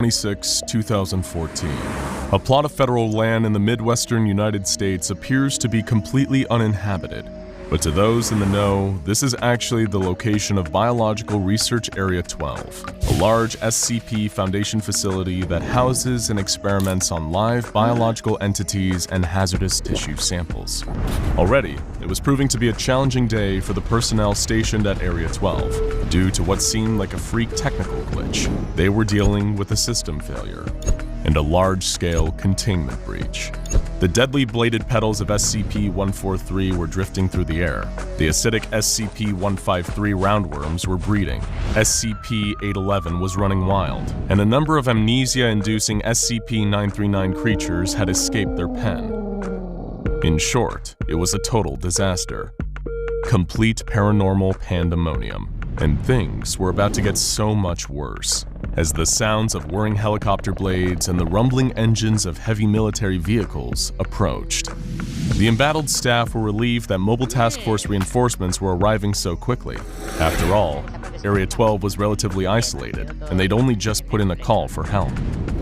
26, 2014. A plot of federal land in the Midwestern United States appears to be completely uninhabited. But to those in the know, this is actually the location of Biological Research Area 12, a large SCP Foundation facility that houses and experiments on live biological entities and hazardous tissue samples. Already, it was proving to be a challenging day for the personnel stationed at Area 12, due to what seemed like a freak technical glitch. They were dealing with a system failure and a large-scale containment breach. The deadly bladed petals of SCP-143 were drifting through the air. The acidic SCP-153 roundworms were breeding. SCP-811 was running wild, and a number of amnesia-inducing SCP-939 creatures had escaped their pen. In short, it was a total disaster. Complete paranormal pandemonium. And things were about to get so much worse, as the sounds of whirring helicopter blades and the rumbling engines of heavy military vehicles approached. The embattled staff were relieved that Mobile Task Force reinforcements were arriving so quickly. After all, Area 12 was relatively isolated, and they'd only just put in a call for help.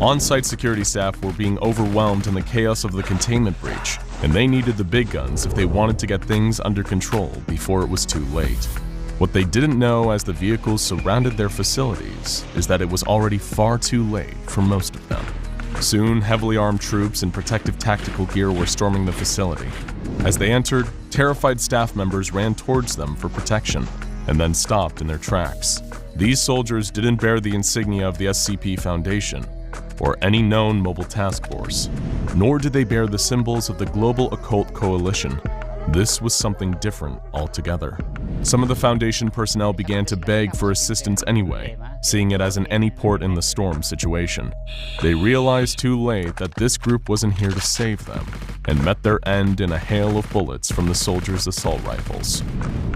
On-site security staff were being overwhelmed in the chaos of the containment breach, and they needed the big guns if they wanted to get things under control before it was too late. What they didn't know as the vehicles surrounded their facilities is that it was already far too late for most of them. Soon, heavily armed troops in protective tactical gear were storming the facility. As they entered, terrified staff members ran towards them for protection, and then stopped in their tracks. These soldiers didn't bear the insignia of the SCP Foundation, or any known Mobile Task Force, nor did they bear the symbols of the Global Occult Coalition. This was something different altogether. Some of the Foundation personnel began to beg for assistance anyway, seeing it as an any port in the storm situation. They realized too late that this group wasn't here to save them, and met their end in a hail of bullets from the soldiers' assault rifles.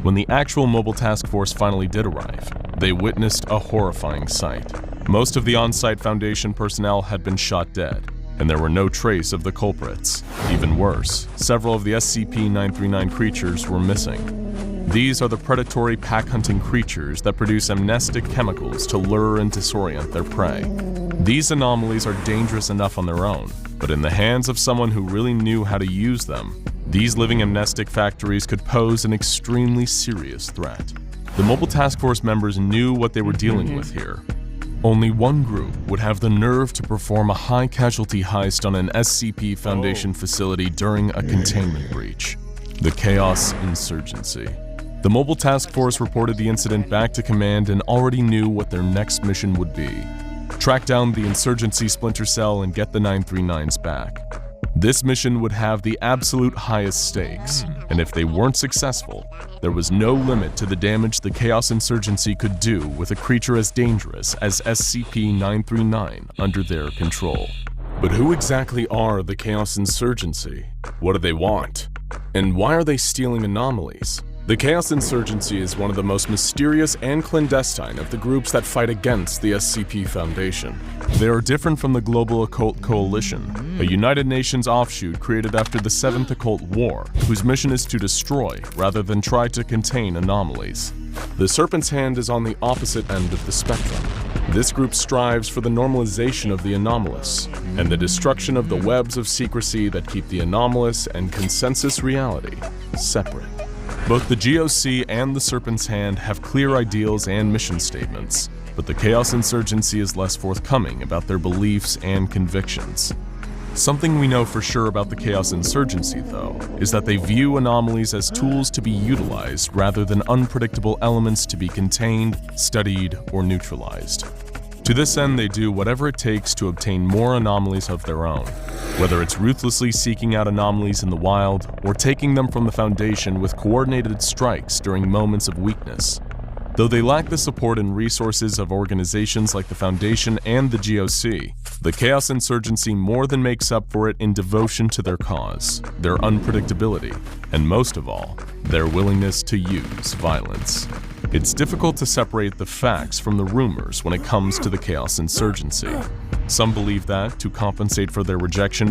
When the actual Mobile Task Force finally did arrive, they witnessed a horrifying sight. Most of the on-site Foundation personnel had been shot dead, and there were no trace of the culprits. Even worse, several of the SCP-939 creatures were missing. These are the predatory pack-hunting creatures that produce amnestic chemicals to lure and disorient their prey. These anomalies are dangerous enough on their own, but in the hands of someone who really knew how to use them, these living amnestic factories could pose an extremely serious threat. The Mobile Task Force members knew what they were dealing with here. Only one group would have the nerve to perform a high-casualty heist on an SCP Foundation facility during a containment breach: the Chaos Insurgency. The Mobile Task Force reported the incident back to command and already knew what their next mission would be: track down the Insurgency splinter cell and get the 939s back. This mission would have the absolute highest stakes, and if they weren't successful, there was no limit to the damage the Chaos Insurgency could do with a creature as dangerous as SCP-939 under their control. But who exactly are the Chaos Insurgency? What do they want? And why are they stealing anomalies? The Chaos Insurgency is one of the most mysterious and clandestine of the groups that fight against the SCP Foundation. They are different from the Global Occult Coalition, a United Nations offshoot created after the Seventh Occult War, whose mission is to destroy rather than try to contain anomalies. The Serpent's Hand is on the opposite end of the spectrum. This group strives for the normalization of the anomalous, and the destruction of the webs of secrecy that keep the anomalous and consensus reality separate. Both the GOC and the Serpent's Hand have clear ideals and mission statements, but the Chaos Insurgency is less forthcoming about their beliefs and convictions. Something we know for sure about the Chaos Insurgency, though, is that they view anomalies as tools to be utilized rather than unpredictable elements to be contained, studied, or neutralized. To this end, they do whatever it takes to obtain more anomalies of their own, whether it's ruthlessly seeking out anomalies in the wild or taking them from the Foundation with coordinated strikes during moments of weakness. Though they lack the support and resources of organizations like the Foundation and the GOC, the Chaos Insurgency more than makes up for it in devotion to their cause, their unpredictability, and most of all, their willingness to use violence. It's difficult to separate the facts from the rumors when it comes to the Chaos Insurgency. Some believe that, to compensate for their rejection